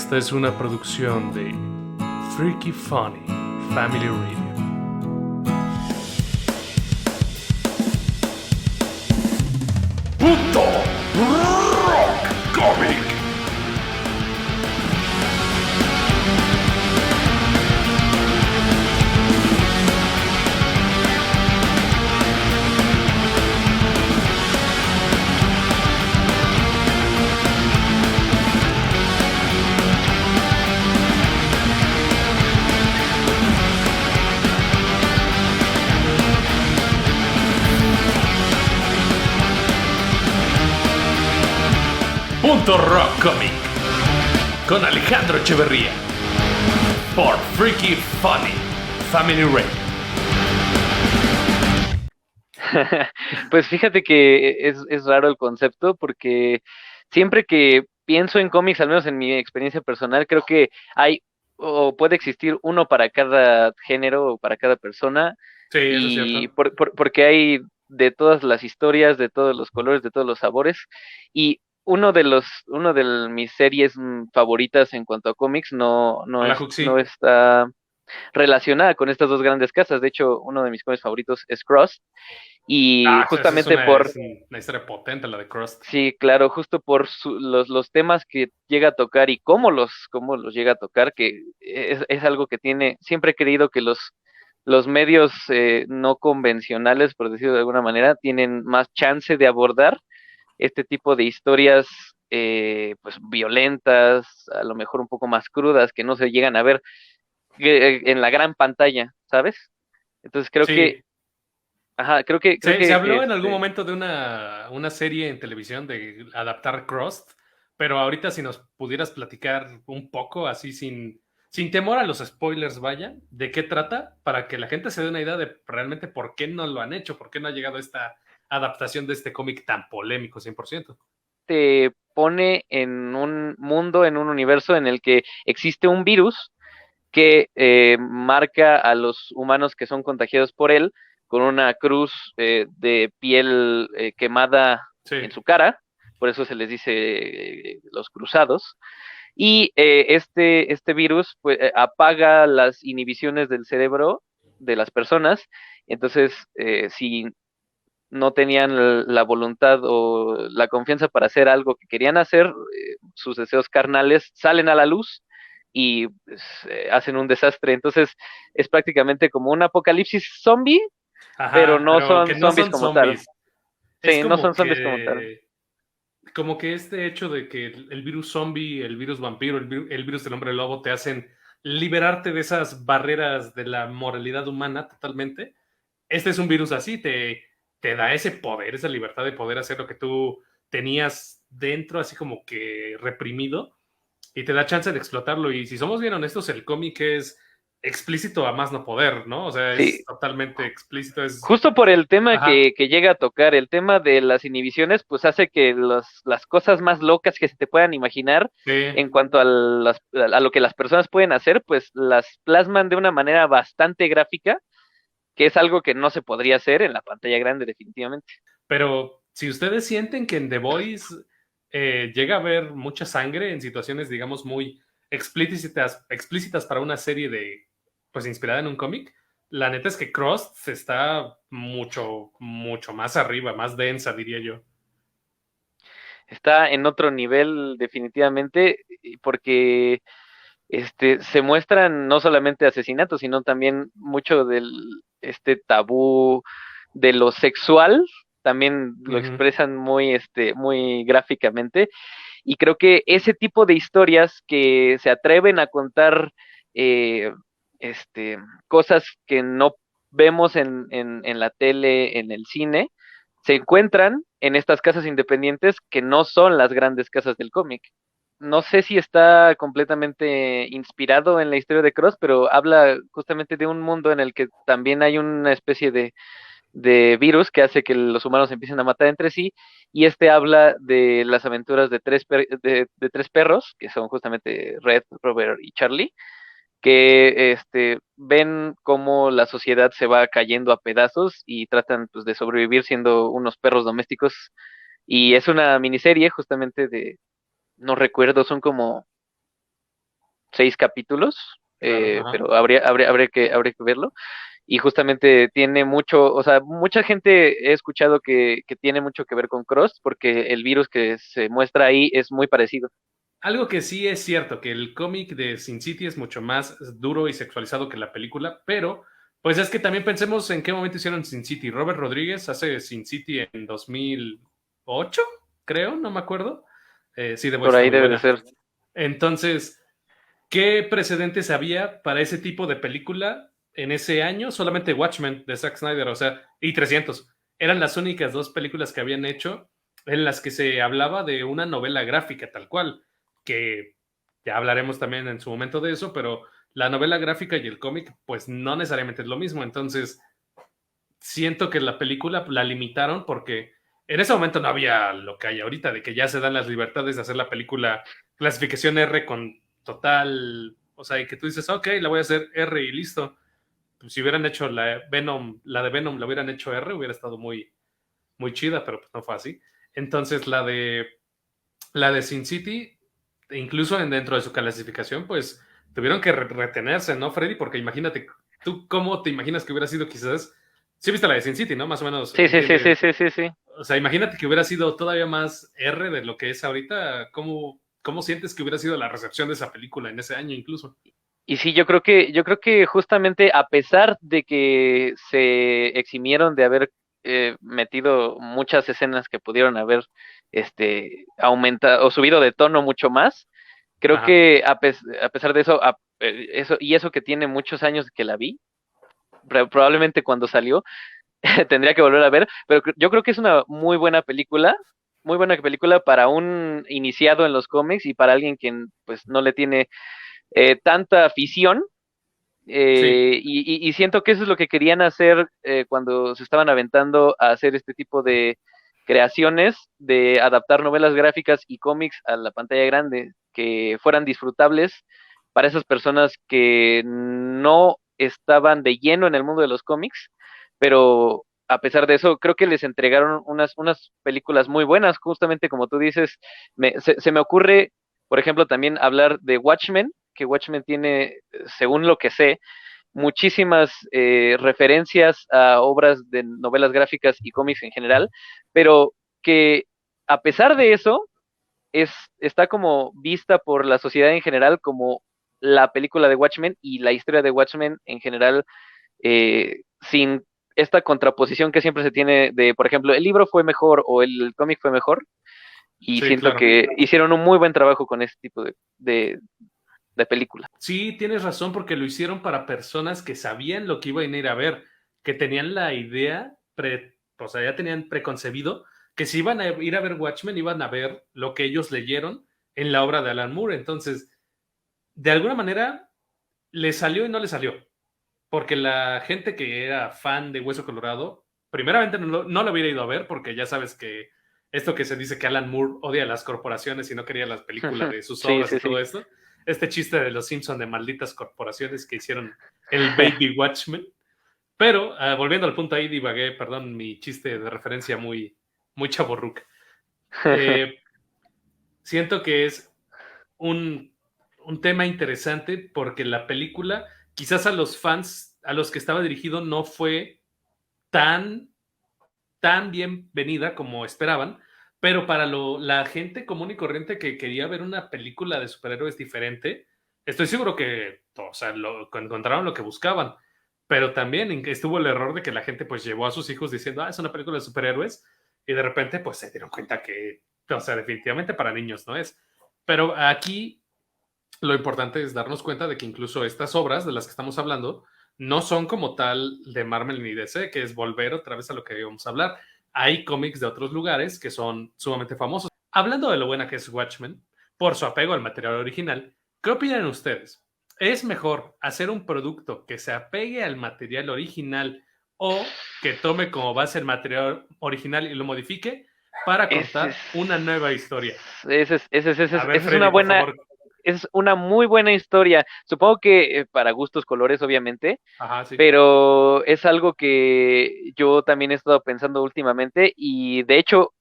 Esta es una producción de Freaky Funny Family Radio. ¡Punto Rock Comic! Punto Rock Comic con Alejandro Echeverría por Freaky Funny Family Radio. Pues fíjate que es raro el concepto porque siempre que pienso en cómics, al menos en mi experiencia personal, creo que hay o puede existir uno para cada género o para cada persona Sí, eso es y cierto. porque hay de todas las historias, de todos los colores, de todos los sabores y uno de mis series favoritas en cuanto a cómics Hola, no Juxi. está relacionada con estas dos grandes casas. De hecho, uno de mis cómics favoritos es Cross y Esa es justamente por, una historia potente, la de Crust. sí, claro, justo por los temas que llega a tocar y cómo los llega a tocar, que es algo que siempre he creído que los medios no convencionales, por decirlo de alguna manera, tienen más chance de abordar este tipo de historias pues violentas, a lo mejor un poco más crudas, que no se llegan a ver en la gran pantalla, ¿sabes? Entonces Sí, creo se que habló en algún momento de una serie en televisión de adaptar Crust, pero ahorita si nos pudieras platicar un poco, así sin temor a los spoilers, vaya, de qué trata, para que la gente se dé una idea de realmente por qué no lo han hecho, por qué no ha llegado esta adaptación de este cómic tan polémico 100%. te pone en un mundo, en un universo en el que existe un virus que marca a los humanos que son contagiados por él con una cruz de piel quemada Sí, en su cara, por eso se les dice los cruzados. Y este virus pues, apaga las inhibiciones del cerebro de las personas. Entonces, si no tenían la voluntad o la confianza para hacer algo que querían hacer, sus deseos carnales salen a la luz y pues, hacen un desastre. Entonces es prácticamente como un apocalipsis zombie, pero ajá, no pero son que no zombies son como tal. zombies. Es Sí, no son zombies como tal. como que este hecho de que el virus zombie, el virus vampiro, el virus del hombre lobo te hacen liberarte de esas barreras de la moralidad humana totalmente. Este es un virus así, te da ese poder, esa libertad de poder hacer lo que tú tenías dentro, así como que reprimido, y te da chance de explotarlo. Y si somos bien honestos, el cómic es explícito a más no poder, ¿no? O sea, es Sí, totalmente explícito, es... justo por el tema Ajá, que llega a tocar, el tema de las inhibiciones, pues hace que las cosas más locas que se te puedan imaginar sí. en cuanto a lo que las personas pueden hacer, pues las plasman de una manera bastante gráfica, que es algo que no se podría hacer en la pantalla grande definitivamente. Pero si ustedes sienten que en The Voice llega a haber mucha sangre en situaciones, digamos, muy explícitas para una serie de, pues, inspirada en un cómic, la neta es que Cross está mucho, mucho más arriba, más densa, diría yo. Está en otro nivel definitivamente, porque se muestran no solamente asesinatos, sino también mucho del este tabú de lo sexual, también lo Ujú. expresan muy gráficamente, y creo que ese tipo de historias que se atreven a contar eh, este, cosas que no vemos en la tele, en el cine, se encuentran en estas casas independientes que no son las grandes casas del cómic. No sé si está completamente inspirado en la historia de Cross, pero habla justamente de un mundo en el que también hay una especie de virus que hace que los humanos empiecen a matar entre sí, y habla de las aventuras de tres perros, que son justamente Red, Robert y Charlie, que ven cómo la sociedad se va cayendo a pedazos y tratan pues, de sobrevivir siendo unos perros domésticos. Y es una miniserie justamente no recuerdo, son como 6 capítulos, Claro, ajá. pero habría que verlo. Y justamente tiene mucho, o sea, mucha gente he escuchado que tiene mucho que ver con Cross, porque el virus que se muestra ahí es muy parecido. Algo que sí es cierto, que el cómic de Sin City es mucho más duro y sexualizado que la película, pero pues es que también pensemos en qué momento hicieron Sin City. Robert Rodríguez hace Sin City en 2008, creo, no me acuerdo. Sí, de Por está ahí muy debe de buena. ser. Entonces, ¿qué precedentes había para ese tipo de película en ese año? Solamente Watchmen de Zack Snyder, o sea, y 300. Eran las únicas dos películas que habían hecho en las que se hablaba de una novela gráfica tal cual, que ya hablaremos también en su momento de eso, pero la novela gráfica y el cómic, pues no necesariamente es lo mismo. Entonces, siento que la película la limitaron porque en ese momento no había lo que hay ahorita, de que ya se dan las libertades de hacer la película clasificación R con total, o sea, y que tú dices, ok, la voy a hacer R y listo. Pues si hubieran hecho Venom, la de Venom la hubieran hecho R, hubiera estado muy, muy chida, pero pues no fue así. Entonces la de Sin City, incluso dentro de su clasificación, pues tuvieron que retenerse, ¿no, Freddy? Porque imagínate, tú cómo te imaginas que hubiera sido quizás, sí viste la de Sin City, ¿no? Más o menos Sí, sí, sí, sí, entiende. sí, sí, sí. O sea, imagínate que hubiera sido todavía más R de lo que es ahorita. ¿Cómo sientes que hubiera sido la recepción de esa película en ese año incluso? Y sí, yo creo que justamente a pesar de que se eximieron de haber metido muchas escenas que pudieron haber aumentado o subido de tono mucho más, creo Ajá. que a pesar de eso, eso que tiene muchos años que la vi, probablemente cuando salió, tendría que volver a ver, pero yo creo que es una muy buena película para un iniciado en los cómics y para alguien que pues no le tiene tanta afición. Sí, Y siento que eso es lo que querían hacer cuando se estaban aventando a hacer este tipo de creaciones, de adaptar novelas gráficas y cómics a la pantalla grande, que fueran disfrutables para esas personas que no estaban de lleno en el mundo de los cómics, pero a pesar de eso, creo que les entregaron unas películas muy buenas, justamente como tú dices, se me ocurre, por ejemplo, también hablar de Watchmen, que Watchmen tiene, según lo que sé, muchísimas referencias a obras de novelas gráficas y cómics en general, pero que a pesar de eso, está como vista por la sociedad en general como la película de Watchmen y la historia de Watchmen en general, sin esta contraposición que siempre se tiene de, por ejemplo, el libro fue mejor o el cómic fue mejor, y sí, siento claro. que hicieron un muy buen trabajo con este tipo de película. Sí, tienes razón porque lo hicieron para personas que sabían lo que iban a ir a ver, que tenían la idea, o sea, ya tenían preconcebido que si iban a ir a ver Watchmen, iban a ver lo que ellos leyeron en la obra de Alan Moore. Entonces, de alguna manera, le salió y no le salió, porque la gente que era fan de Hueso Colorado, primeramente no lo hubiera ido a ver, porque ya sabes que esto que se dice que Alan Moore odia a las corporaciones y no quería las películas de sus Sí, obras y sí, todo sí. esto, este chiste de los Simpson de malditas corporaciones que hicieron el Baby Watchmen. Pero volviendo al punto ahí, divagué, perdón, mi chiste de referencia muy, muy chaborruca. Eh, Siento que es un, un tema interesante porque la película, quizás a los fans a los que estaba dirigido, no fue tan, tan bienvenida como esperaban, pero para la gente común y corriente que quería ver una película de superhéroes diferente, estoy seguro que, o sea, encontraron lo que buscaban, pero también estuvo el error de que la gente pues llevó a sus hijos diciendo, es una película de superhéroes, y de repente pues se dieron cuenta que, o sea, definitivamente para niños no es. Pero aquí lo importante es darnos cuenta de que incluso estas obras de las que estamos hablando no son como tal de Marvel ni DC, que es volver otra vez a lo que íbamos a hablar. Hay cómics de otros lugares que son sumamente famosos. Hablando de lo buena que es Watchmen, por su apego al material original, ¿qué opinan ustedes? ¿Es mejor hacer un producto que se apegue al material original o que tome como base el material original y lo modifique para Ese es, contar una nueva historia? ese A ver, esa es una Freddy, por buena, favor. es una muy buena historia. Supongo que para gustos colores, obviamente, Ajá, sí. pero es algo que yo también he estado pensando últimamente y de hecho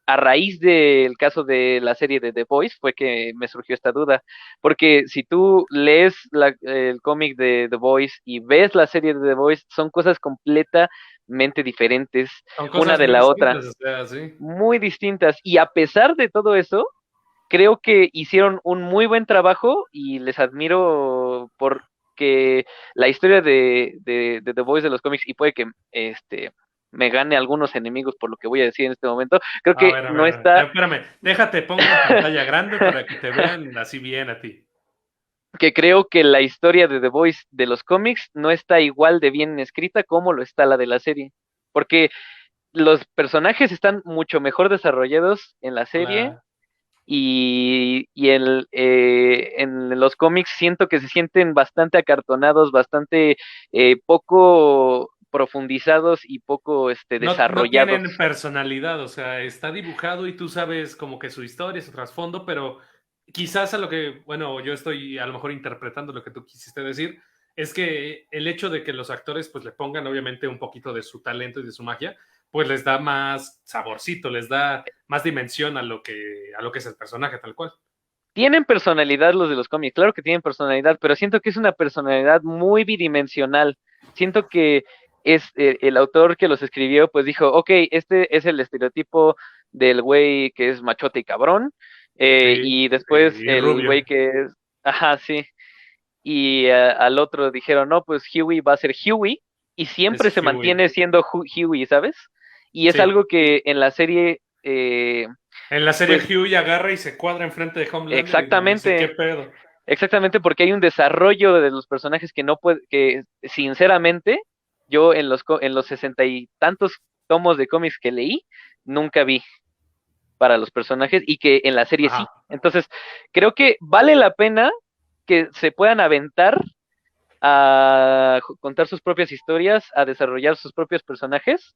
a raíz del caso de la serie de The Voice fue que me surgió esta duda, porque si tú lees el cómic de The Voice y ves la serie de The Voice, son cosas completamente diferentes Son una cosas de muy la distintas, otra, o sea, sí. muy distintas, y a pesar de todo eso, creo que hicieron un muy buen trabajo y les admiro porque la historia de The Voice de los cómics, y puede que me gane algunos enemigos por lo que voy a decir en este momento, creo que A no ver, está, espérame, déjate, pongo en pantalla grande para que te vean así bien a ti. que creo que la historia de The Voice de los cómics no está igual de bien escrita como lo está la de la serie. Porque los personajes están mucho mejor desarrollados en la serie La... y en los cómics siento que se sienten bastante acartonados, bastante poco profundizados y poco No tienen desarrollados. personalidad, o sea, está dibujado y tú sabes como que su historia, su trasfondo, pero quizás a lo que, bueno, yo estoy a lo mejor interpretando lo que tú quisiste decir, es que el hecho de que los actores pues le pongan obviamente un poquito de su talento y de su magia, pues les da más saborcito, les da más dimensión a lo que es el personaje tal cual. Tienen personalidad los de los cómics, claro que tienen personalidad, pero siento que es una personalidad muy bidimensional. Siento que es el autor que los escribió, pues dijo, ok, este es el estereotipo del güey que es machote y cabrón, Sí, y sí, después y el rubio. güey que es, ajá, sí, y al otro dijeron, no, pues Huey va a ser Huey, y Es siempre se Huey. mantiene siendo Huey, ¿sabes? Y es Sí. algo que en la serie, En la serie pues Huey agarra y se cuadra enfrente de Homelander y dice, ¿qué exactamente. pedo? Exactamente, porque hay un desarrollo de los personajes que no puede, que sinceramente, yo en los 60 y tantos tomos de cómics que leí, nunca vi para los personajes y que en la serie sí. Ajá. Entonces, creo que vale la pena que se puedan aventar a contar sus propias historias, a desarrollar sus propios personajes,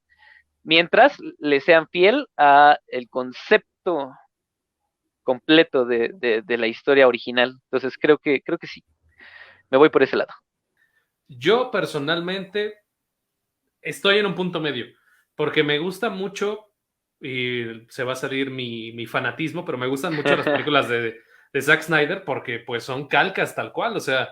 mientras le sean fiel a el concepto completo de la historia original. Entonces, creo que sí, me voy por ese lado. Yo personalmente estoy en un punto medio, porque me gusta mucho, y se va a salir mi fanatismo, pero me gustan mucho las películas de Zack Snyder porque pues son calcas tal cual, o sea,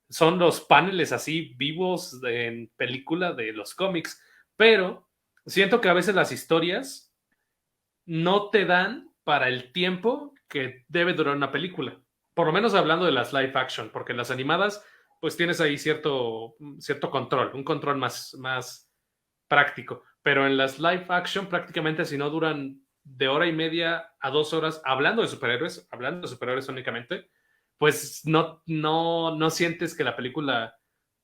son los paneles así vivos en película de los cómics, pero siento que a veces las historias no te dan para el tiempo que debe durar una película. Por lo menos hablando de las live action, porque las animadas, pues tienes ahí cierto control, un control más práctico. Pero en las live action, prácticamente si no duran de hora y media a 2 horas, hablando de superhéroes únicamente, pues no sientes que la película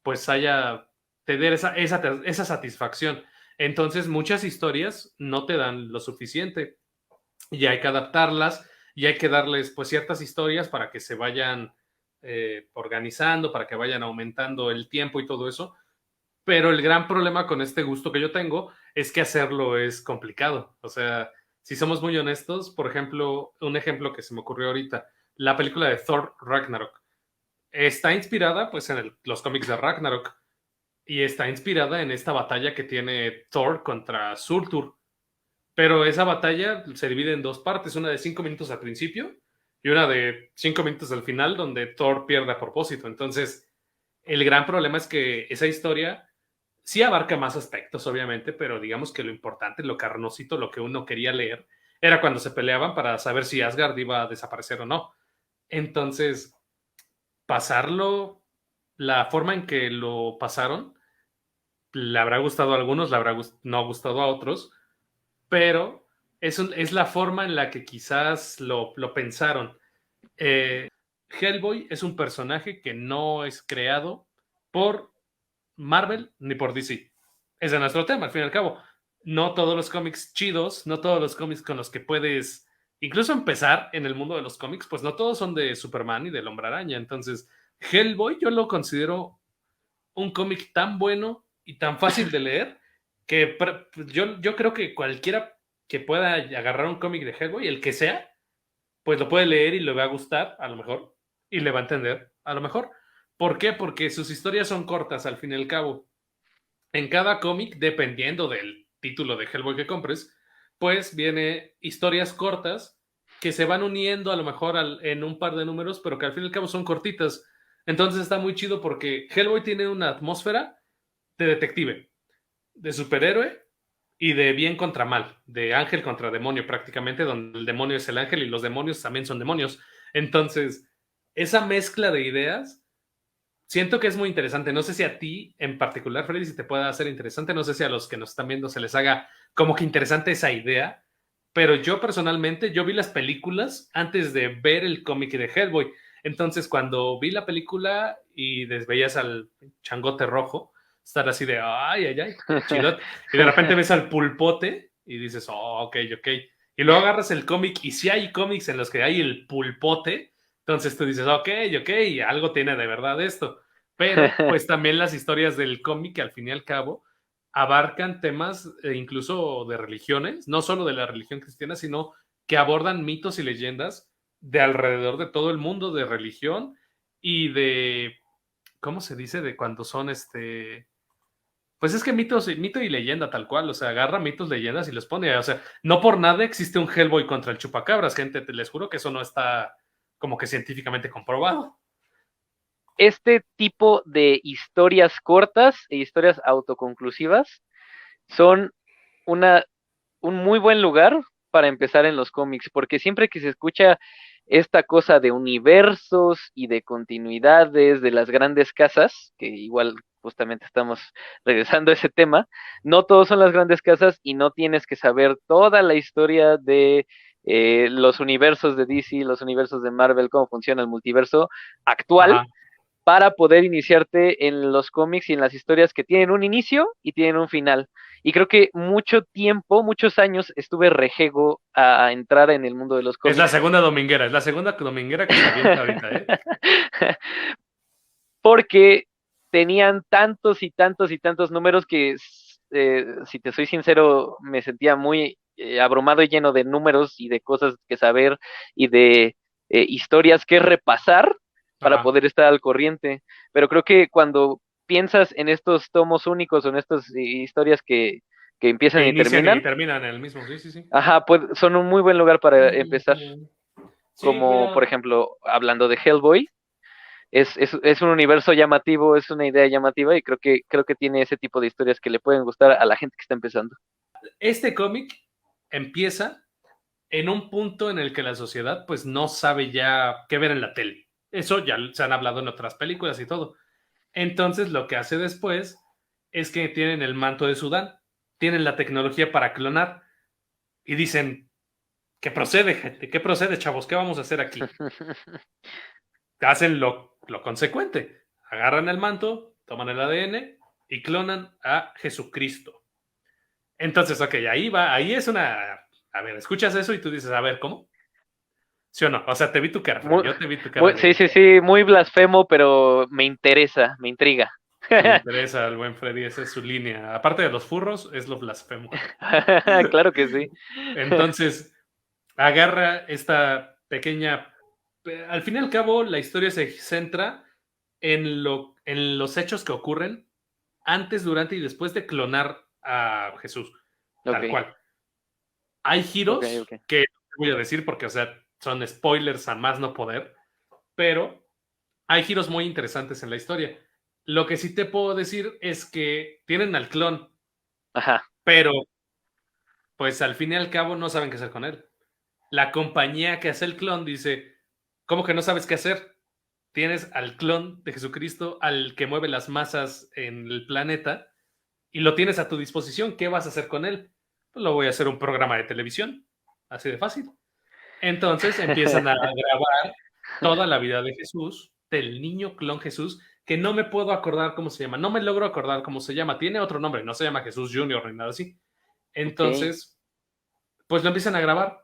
pues te dé esa satisfacción. Entonces, muchas historias no te dan lo suficiente y hay que adaptarlas y hay que darles pues ciertas historias para que se vayan organizando, para que vayan aumentando el tiempo y todo eso. Pero el gran problema con este gusto que yo tengo es que hacerlo es complicado. O sea, si somos muy honestos, por ejemplo, un ejemplo que se me ocurrió ahorita, la película de Thor Ragnarok está inspirada pues en los cómics de Ragnarok y está inspirada en esta batalla que tiene Thor contra Surtur. Pero esa batalla se divide en dos partes, una de 5 minutos al principio y una de 5 minutos al final, donde Thor pierde a propósito. Entonces, el gran problema es que esa historia sí abarca más aspectos, obviamente, pero digamos que lo importante, lo carnosito, lo que uno quería leer, era cuando se peleaban para saber si Asgard iba a desaparecer o no. Entonces, pasarlo, la forma en que lo pasaron, le habrá gustado a algunos, le habrá no gustado a otros, pero es la forma en la que quizás lo pensaron. Hellboy es un personaje que no es creado por Marvel ni por DC. Ese es nuestro tema, al fin y al cabo. No todos los cómics chidos, no todos los cómics con los que puedes incluso empezar en el mundo de los cómics, pues no todos son de Superman y del Hombre Araña. Entonces, Hellboy yo lo considero un cómic tan bueno y tan fácil de leer que yo creo que cualquiera que pueda agarrar un cómic de Hellboy, el que sea, pues lo puede leer y le va a gustar, a lo mejor, y le va a entender, a lo mejor. ¿Por qué? Porque sus historias son cortas, al fin y al cabo. En cada cómic, dependiendo del título de Hellboy que compres, pues viene historias cortas que se van uniendo a lo mejor en un par de números, pero que al fin y al cabo son cortitas. Entonces está muy chido porque Hellboy tiene una atmósfera de detective, de superhéroe y de bien contra mal, de ángel contra demonio prácticamente, donde el demonio es el ángel y los demonios también son demonios. Entonces, esa mezcla de ideas siento que es muy interesante. No sé si a ti en particular, Freddy, si te pueda hacer interesante. No sé si a los que nos están viendo se les haga como que interesante esa idea. Pero yo personalmente, yo vi las películas antes de ver el cómic de Hellboy. Entonces, cuando vi la película y veías al changote rojo, estar así de, ay, ay, ay, chidot. Y de repente ves al pulpote y dices, oh, ok, ok. Y luego agarras el cómic y si hay cómics en los que hay el pulpote, entonces tú dices, ok, ok, algo tiene de verdad esto. Pero pues también las historias del cómic, que al fin y al cabo abarcan temas incluso de religiones, no solo de la religión cristiana, sino que abordan mitos y leyendas de alrededor de todo el mundo de religión y de, ¿cómo se dice? De cuando son pues es que mito y leyenda tal cual, o sea, agarra mitos, leyendas y los pone, o sea, no por nada existe un Hellboy contra el chupacabras, gente, les juro que eso no está como que científicamente comprobado. Este tipo de historias cortas e historias autoconclusivas son una, un muy buen lugar para empezar en los cómics, porque siempre que se escucha esta cosa de universos y de continuidades de las grandes casas, que igual justamente estamos regresando a ese tema, no todos son las grandes casas y no tienes que saber toda la historia de los universos de DC, los universos de Marvel, cómo funciona el multiverso actual Ajá. para poder iniciarte en los cómics y en las historias que tienen un inicio y tienen un final. Y creo que mucho tiempo, muchos años estuve rejego a entrar en el mundo de los Es la cómics. segunda dominguera, es la segunda dominguera que se avienta ahorita, ¿eh? Porque tenían tantos y tantos y tantos números que, si te soy sincero, me sentía muy abrumado y lleno de números y de cosas que saber y de historias que repasar para Ajá. poder estar al corriente. Pero creo que cuando piensas en estos tomos únicos o en estas historias que Que empiezan y inician y terminan, terminan en el mismo, sí, sí, sí. ajá, pues son un muy buen lugar para empezar. Sí, Como por mira, ejemplo, hablando de Hellboy, es un universo llamativo, es una idea llamativa y creo que tiene ese tipo de historias que le pueden gustar a la gente que está empezando. este cómic empieza en un punto en el que la sociedad pues no sabe ya qué ver en la tele. Eso ya se han hablado en otras películas y todo. Entonces lo que hace después es que tienen el manto de Sudán, tienen la tecnología para clonar y dicen, ¿qué procede, gente? ¿Qué procede, chavos? ¿Qué vamos a hacer aquí? Hacen lo consecuente. Agarran el manto, toman el ADN y clonan a Jesucristo. Entonces, ok, ahí va, ahí es una... A ver, escuchas eso y tú dices, a ver, ¿cómo? ¿Sí o no? O sea, te vi tu cara, Freddy. Muy, Yo te vi tu cara sí, de... sí, sí, muy blasfemo, pero me interesa, me intriga. Le interesa al buen Freddy, esa es su línea. Aparte de los furros, es lo blasfemo. Claro que sí. Entonces, agarra esta pequeña... Al fin y al cabo, la historia se centra en los hechos que ocurren antes, durante y después de clonar a Jesús, Ok, tal cual. Hay ok, giros ok. que no voy a decir porque, o sea, son spoilers a más no poder, pero hay giros muy interesantes en la historia. Lo que sí te puedo decir es que tienen al clon, Ajá, pero pues al fin y al cabo no saben qué hacer con él. La compañía que hace el clon dice, ¿cómo que no sabes qué hacer? Tienes al clon de Jesucristo, al que mueve las masas en el planeta, y lo tienes a tu disposición. ¿Qué vas a hacer con él? Pues lo voy a hacer un programa de televisión. Así de fácil. Entonces empiezan a grabar toda la vida de Jesús, del niño clon Jesús, que no me puedo acordar cómo se llama. No me logro acordar cómo se llama. Tiene otro nombre, no se llama Jesús Junior ni nada así. ok. Entonces, pues lo empiezan a grabar,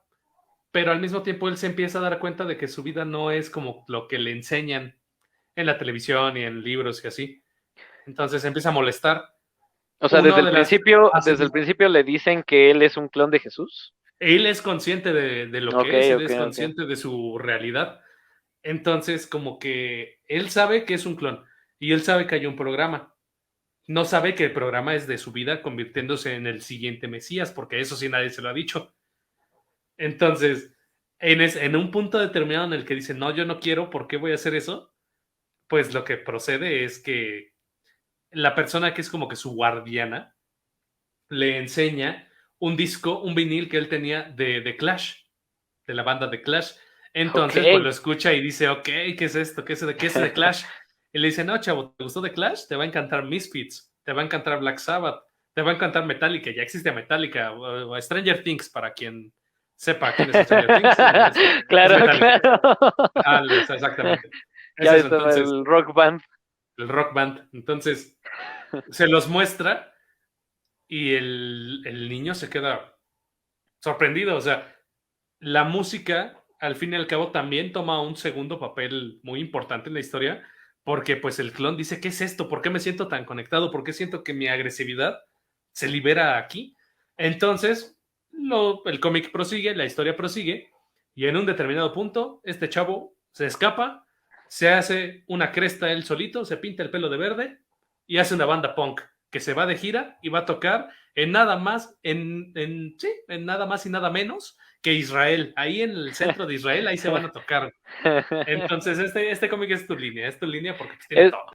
pero al mismo tiempo él se empieza a dar cuenta de que su vida no es como lo que le enseñan en la televisión y en libros y así. Entonces empieza a molestar. O sea, Uno de las... desde el principio le dicen que él es un clon de Jesús. Él es consciente de lo Ok, que es, él ok, es ok. consciente de su realidad. Entonces, como que él sabe que es un clon y él sabe que hay un programa. no sabe que el programa es de su vida convirtiéndose en el siguiente Mesías, porque eso sí nadie se lo ha dicho. Entonces, en un punto determinado en el que dice, no, yo no quiero, ¿por qué voy a hacer eso? Pues lo que procede es que la persona que es como que su guardiana le enseña un disco, un vinil que él tenía de Clash, de la banda de Clash. Entonces, pues Ok. lo escucha y dice, ok, ¿qué es esto? ¿Qué es de Clash? Y le dice, no, chavo, ¿te gustó de Clash? Te va a encantar Misfits, te va a encantar Black Sabbath, te va a encantar Metallica, ya existe Metallica, o Stranger Things, para quien sepa quién es Stranger Things, es Claro, Metallica. claro. Ah, exactamente. Es Ya eso, estaba entonces, el Rock Band. el rock band. Entonces, se los muestra y el niño se queda sorprendido. O sea, la música, al fin y al cabo, también toma un segundo papel muy importante en la historia, porque pues el clon dice, ¿qué es esto? ¿Por qué me siento tan conectado? ¿Por qué siento que mi agresividad se libera aquí? Entonces, el cómic prosigue, la historia prosigue, y en un determinado punto, este chavo se escapa, se hace una cresta él solito, se pinta el pelo de verde y hace una banda punk que se va de gira y va a tocar en nada más, sí, en nada más y nada menos que Israel. Ahí en el centro de Israel, ahí se van a tocar. Entonces, este cómic es tu línea porque pues, tiene Es, todo.